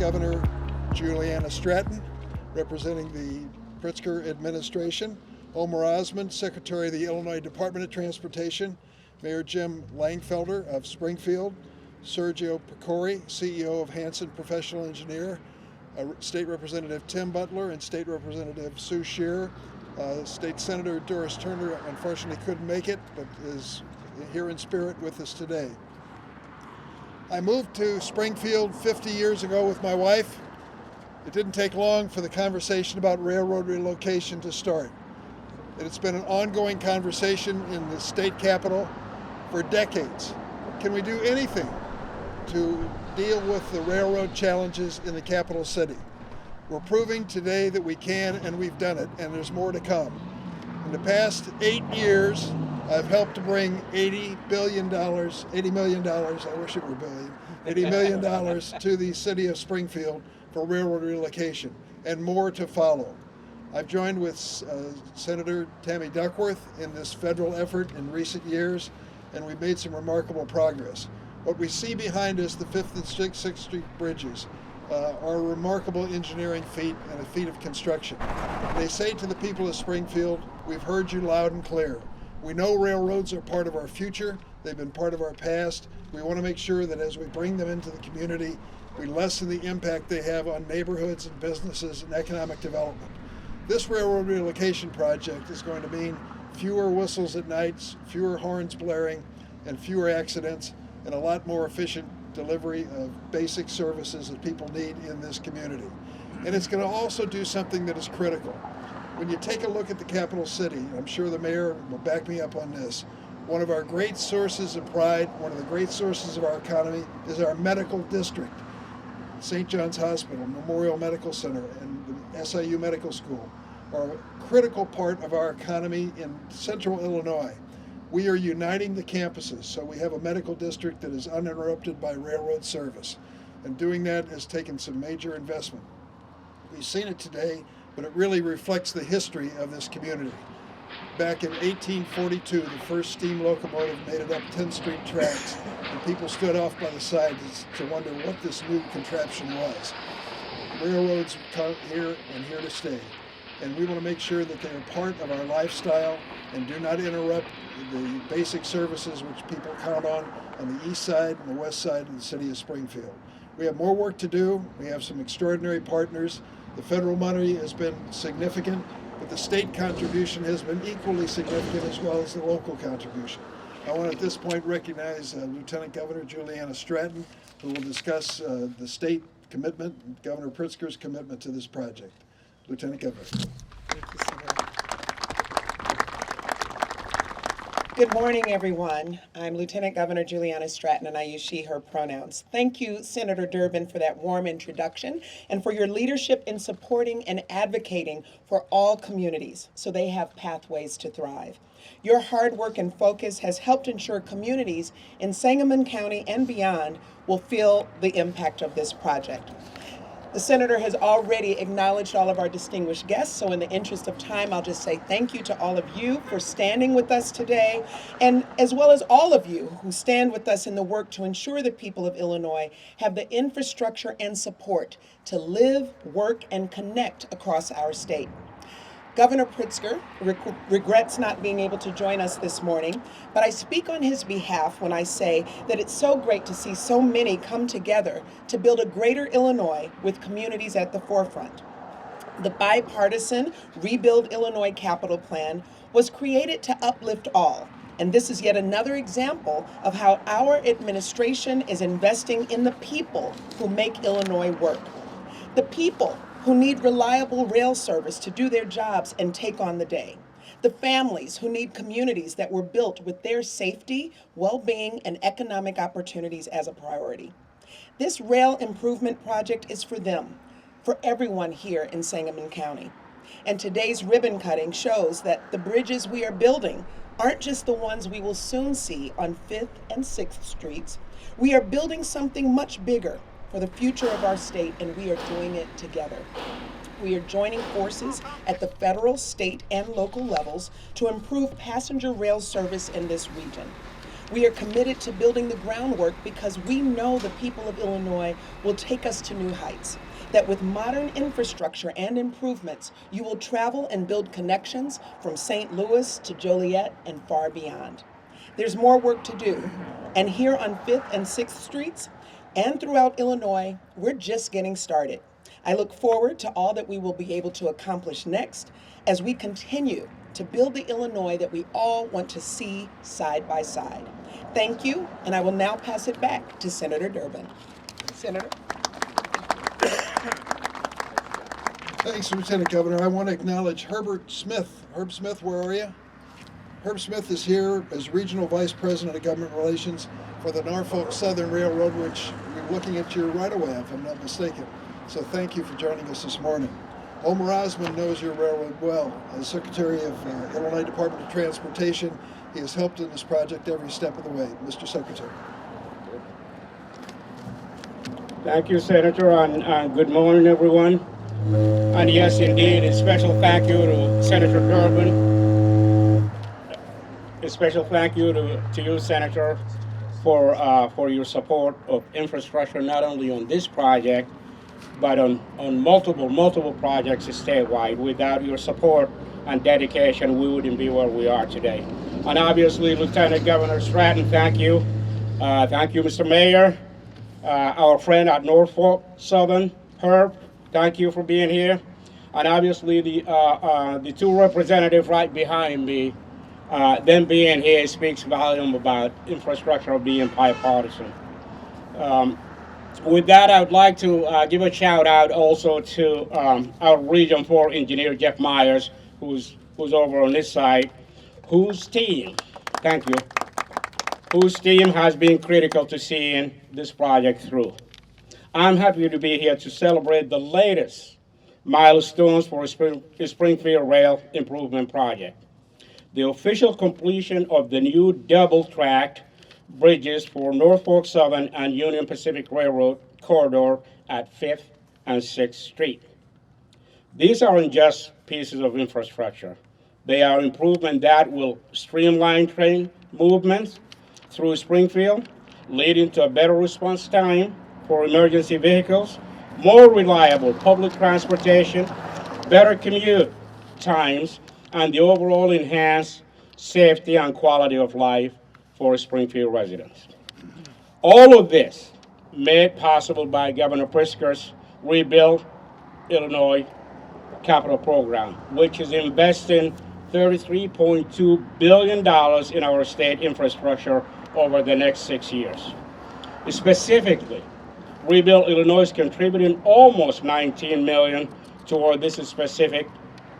Governor Juliana Stratton, representing the Pritzker administration, Omer Osmond, Secretary of the Illinois Department of Transportation, Mayor Jim Langfelder of Springfield, Sergio Picori, CEO of Hanson Professional Engineer, State Representative Tim Butler, and State Representative Sue Shearer. State Senator Doris Turner unfortunately couldn't make it, but is here in spirit with us today. I moved to Springfield 50 years ago with my wife. It didn't take long for the conversation about railroad relocation to start. And it's been an ongoing conversation in the state capitol for decades. Can we do anything to deal with the railroad challenges in the capital city? We're proving today that we can, and we've done it, and there's more to come. In the past 8 years, I've helped to bring $80 million, I wish it were billion, $80 million to the city of Springfield for railroad relocation, and more to follow. I've joined with Senator Tammy Duckworth in this federal effort in recent years, and we've made some remarkable progress. What we see behind us, the 5th and 6th Street bridges, are a remarkable engineering feat and a feat of construction. They say to the people of Springfield, we've heard you loud and clear. We know railroads are part of our future. They've been part of our past. We want to make sure that as we bring them into the community, we lessen the impact they have on neighborhoods and businesses and economic development. This railroad relocation project is going to mean fewer whistles at nights, fewer horns blaring, and fewer accidents, and a lot more efficient delivery of basic services that people need in this community. And it's going to also do something that is critical. When you take a look at the capital city, I'm sure the mayor will back me up on this, one of our great sources of pride, one of the great sources of our economy is our medical district. St. John's Hospital, Memorial Medical Center, and the SIU Medical School are a critical part of our economy in central Illinois. We are uniting the campuses, so we have a medical district that is uninterrupted by railroad service. And doing that has taken some major investment. We've seen it today, but it really reflects the history of this community. Back in 1842, the first steam locomotive made it up 10th Street tracks, and people stood off by the side to wonder what this new contraption was. Railroads come here and here to stay, and we want to make sure that they are part of our lifestyle and do not interrupt the basic services which people count on the east side and the west side of the city of Springfield. We have more work to do. We have some extraordinary partners. The federal money has been significant, but the state contribution has been equally significant as well as the local contribution. I want to at this point recognize Lieutenant Governor Juliana Stratton, who will discuss the state commitment, Governor Pritzker's commitment to this project. Lieutenant Governor. Thank you, Senator. Good morning, everyone. I'm Lieutenant Governor Juliana Stratton, and I use she, her pronouns. Thank you, Senator Durbin, for that warm introduction and for your leadership in supporting and advocating for all communities so they have pathways to thrive. Your hard work and focus has helped ensure communities in Sangamon County and beyond will feel the impact of this project. The Senator has already acknowledged all of our distinguished guests, so in the interest of time, I'll just say thank you to all of you for standing with us today, and as well as all of you who stand with us in the work to ensure the people of Illinois have the infrastructure and support to live, work, and connect across our state. Governor Pritzker regrets not being able to join us this morning, but I speak on his behalf when I say that it's so great to see so many come together to build a greater Illinois with communities at the forefront. The bipartisan Rebuild Illinois Capital Plan was created to uplift all, and this is yet another example of how our administration is investing in the people who make Illinois work. The people who need reliable rail service to do their jobs and take on the day. The families who need communities that were built with their safety, well-being, and economic opportunities as a priority. This rail improvement project is for them, for everyone here in Sangamon County. And today's ribbon cutting shows that the bridges we are building aren't just the ones we will soon see on 5th and 6th Streets. We are building something much bigger for the future of our state, and we are doing it together. We are joining forces at the federal, state, and local levels to improve passenger rail service in this region. We are committed to building the groundwork because we know the people of Illinois will take us to new heights. That with modern infrastructure and improvements, you will travel and build connections from St. Louis to Joliet and far beyond. There's more work to do, and here on 5th and 6th Streets and throughout Illinois, we're just getting started. I look forward to all that we will be able to accomplish next as we continue to build the Illinois that we all want to see side by side. Thank you, and I will now pass it back to Senator Durbin. Senator. Thanks, Lieutenant Governor. I want to acknowledge Herbert Smith. Herb Smith, where are you? Herb Smith is here as Regional Vice President of Government Relations for the Norfolk Southern Railroad, which we're looking at your right-of-way, if I'm not mistaken. So thank you for joining us this morning. Homer Osmond knows your railroad well. As Secretary of Illinois Department of Transportation, he has helped in this project every step of the way. Mr. Secretary. Thank you, Senator, and good morning, everyone. And yes, indeed, a special thank you to Senator Durbin. A special thank you to you, Senator, for your support of infrastructure, not only on this project, but on multiple projects statewide. Without your support and dedication, we wouldn't be where we are today. And obviously, Lieutenant Governor Stratton, thank you. Thank you, Mr. Mayor. Our friend at Norfolk Southern, Herb, thank you for being here. And obviously the two representatives right behind me, them being here speaks volume about infrastructure being bipartisan. With that, I would like to give a shout out also to our Region 4 engineer, Jeff Myers, who's over on this side, whose team, thank you, whose team has been critical to seeing this project through. I'm happy to be here to celebrate the latest milestones for Springfield Rail Improvement Project. The official completion of the new double-track bridges for Norfolk Southern and Union Pacific Railroad corridor at 5th and 6th Street. These aren't just pieces of infrastructure. They are improvements that will streamline train movements through Springfield, leading to a better response time for emergency vehicles, more reliable public transportation, better commute times, and the overall enhanced safety and quality of life for Springfield residents. All of this made possible by Governor Pritzker's Rebuild Illinois capital program, which is investing $33.2 billion in our state infrastructure over the next 6 years. Specifically, Rebuild Illinois is contributing almost $19 million toward this specific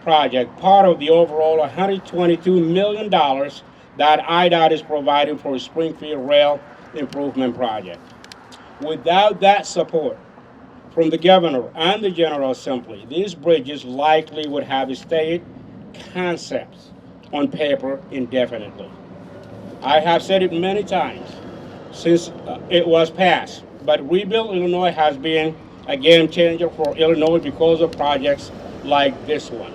project, part of the overall $122 million that IDOT is providing for a Springfield Rail Improvement Project. Without that support from the governor and the General Assembly, these bridges likely would have stayed concepts on paper indefinitely. I have said it many times since it was passed, but Rebuild Illinois has been a game changer for Illinois because of projects like this one.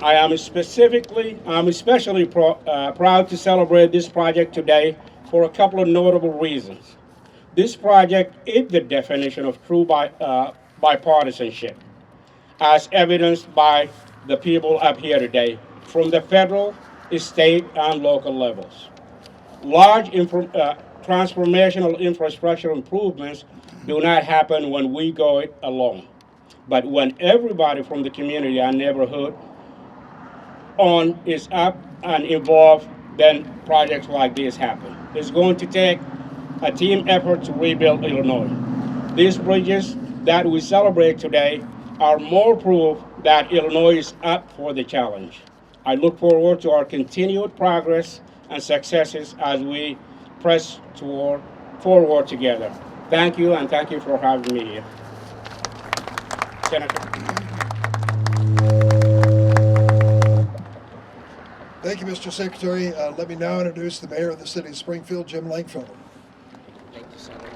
I'm especially proud to celebrate this project today for a couple of notable reasons. This project is the definition of true bipartisanship, as evidenced by the people up here today, from the federal, state, and local levels. Large transformational infrastructure improvements do not happen when we go it alone, but when everybody from the community and neighborhood is up and involved, then projects like this happen. It's going to take a team effort to rebuild Illinois. These bridges that we celebrate today are more proof that Illinois is up for the challenge. I look forward to our continued progress and successes as we press forward together. Thank you, and thank you for having me here. Senator. Thank you, Mr. Secretary. Let me now introduce the Mayor of the City of Springfield, Jim Langfelder. Thank you, Senator.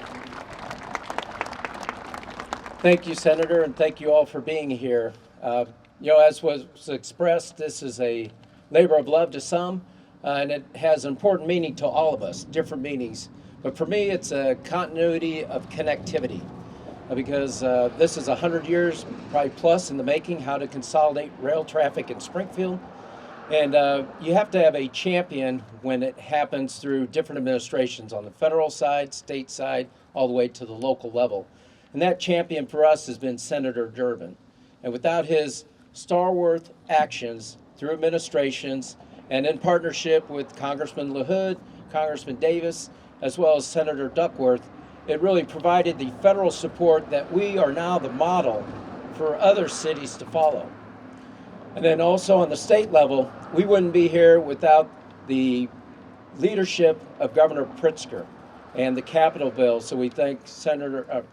Thank you, Senator, and thank you all for being here. As was expressed, this is a labor of love to some, and it has an important meaning to all of us, different meanings. But for me, it's a continuity of connectivity, because this is 100 years, probably plus, in the making, how to consolidate rail traffic in Springfield. And you have to have a champion when it happens through different administrations on the federal side, state side, all the way to the local level. And that champion for us has been Senator Durbin. And without his stalwart actions through administrations and in partnership with Congressman LaHood, Congressman Davis, as well as Senator Duckworth, it really provided the federal support that we are now the model for other cities to follow. And then also on the state level, we wouldn't be here without the leadership of Governor Pritzker and the capital bill. So we thank Senator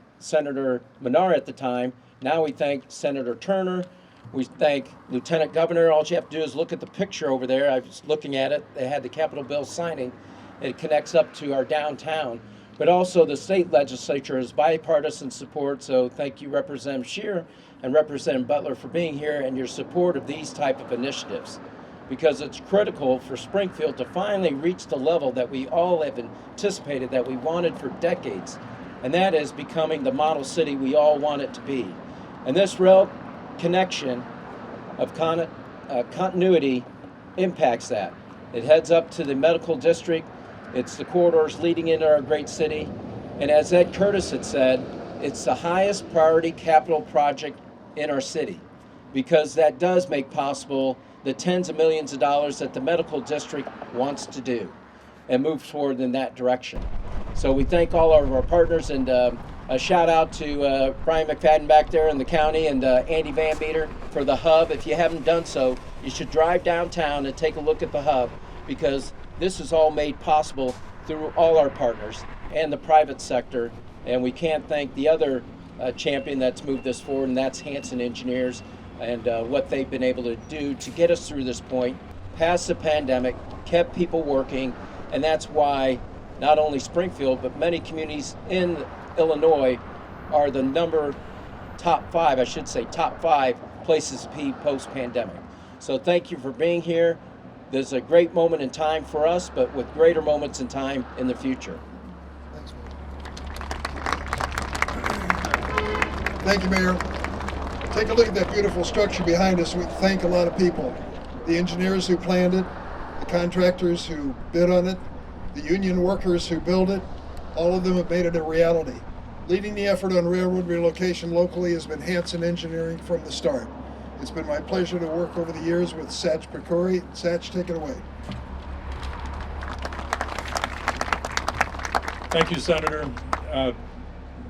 Menard at the time. Now we thank Senator Turner. We thank Lieutenant Governor. All you have to do is look at the picture over there. I was looking at it. They had the capital bill signing. It connects up to our downtown. But also the state legislature is bipartisan support. So thank you, Representative Scheer and Representative Butler, for being here and your support of these type of initiatives, because it's critical for Springfield to finally reach the level that we all have anticipated, that we wanted for decades, and that is becoming the model city we all want it to be. And this rail connection of continuity impacts that. It heads up to the medical district. It's the corridors leading into our great city. And as Ed Curtis had said, it's the highest priority capital project in our city, because that does make possible the tens of millions of dollars that the medical district wants to do and move forward in that direction. So we thank all of our partners, and a shout out to Brian McFadden back there in the county, and Andy Van Meter for the hub. If you haven't done so, you should drive downtown and take a look at the hub, because this is all made possible through all our partners and the private sector. And we can't thank the other champion that's moved this forward, and that's Hanson Engineers, and what they've been able to do to get us through this point, past the pandemic, kept people working. And that's why not only Springfield, but many communities in Illinois are the top five places to be post-pandemic. So thank you for being here. There's a great moment in time for us, but with greater moments in time in the future. Thanks, Mayor. Thank you, Mayor. Take a look at that beautiful structure behind us. We thank a lot of people. The engineers who planned it, the contractors who bid on it, the union workers who built it, all of them have made it a reality. Leading the effort on railroad relocation locally has been Hanson Engineering from the start. It's been my pleasure to work over the years with Satch Pecori. Satch, take it away. Thank you, Senator.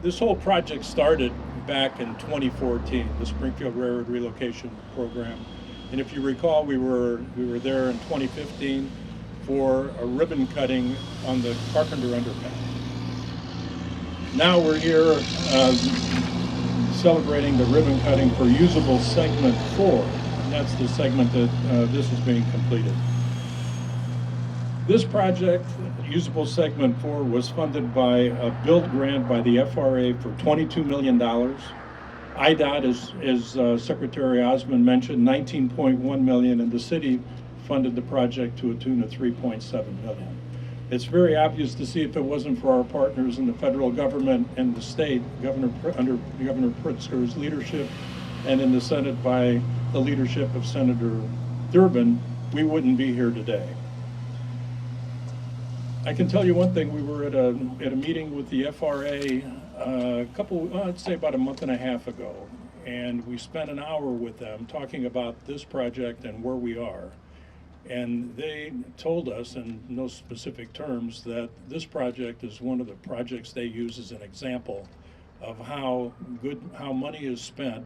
This whole project started back in 2014, the Springfield Railroad Relocation Program. And if you recall, we were there in 2015 for a ribbon cutting on the Carpenter Underpass. Now we're here celebrating the ribbon cutting for usable segment 4, and that's the segment that this is being completed. This project, usable segment 4, was funded by a build grant by the FRA for $22 million. IDOT, as Secretary Osmond mentioned, $19.1 million, and the city funded the project to a tune of $3.7 million. It's very obvious to see, if it wasn't for our partners in the federal government and the state, under Governor Pritzker's leadership, and in the Senate by the leadership of Senator Durbin, we wouldn't be here today. I can tell you one thing. We were at a meeting with the FRA I'd say about a month and a half ago, and we spent an hour with them talking about this project and where we are. And they told us, in no specific terms, that this project is one of the projects they use as an example of how money is spent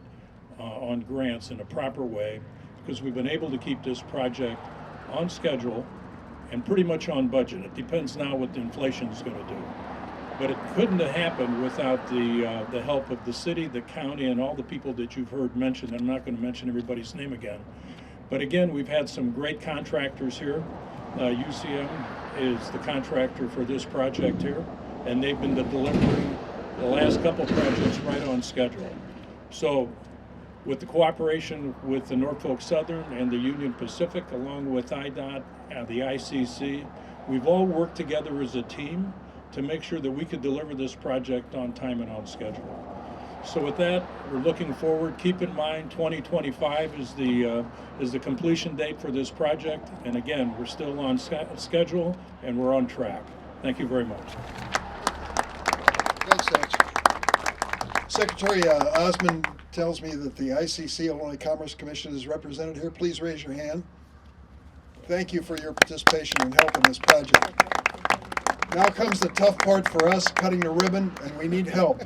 on grants in a proper way, because we've been able to keep this project on schedule and pretty much on budget. It depends now what the inflation is going to do. But it couldn't have happened without the help of the city, the county, and all the people that you've heard mentioned. I'm not going to mention everybody's name again. But again, we've had some great contractors here. UCM is the contractor for this project here, and they've been delivering the last couple projects right on schedule. So with the cooperation with the Norfolk Southern and the Union Pacific, along with IDOT and the ICC, we've all worked together as a team to make sure that we could deliver this project on time and on schedule. So with that, we're looking forward. Keep in mind, 2025 is the completion date for this project. And again, we're still on schedule and we're on track. Thank you very much. Thanks, Satch. Secretary Osmond tells me that the ICC, Illinois Commerce Commission, is represented here. Please raise your hand. Thank you for your participation and help in this project. Now comes the tough part for us, cutting the ribbon, and we need help.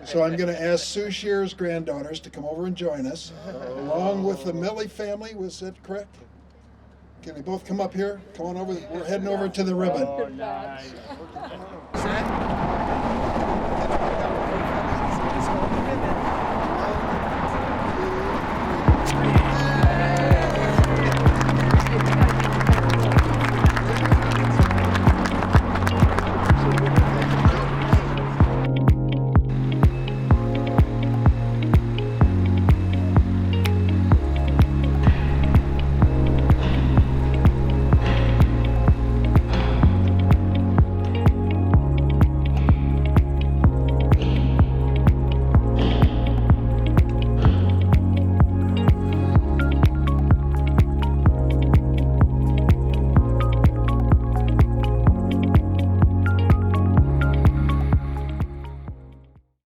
So I'm going to ask Sue Shear's granddaughters to come over and join us, along with the Millie family. Was that correct? Can they both come up here? Come on over. We're heading over to the ribbon. Oh, nice.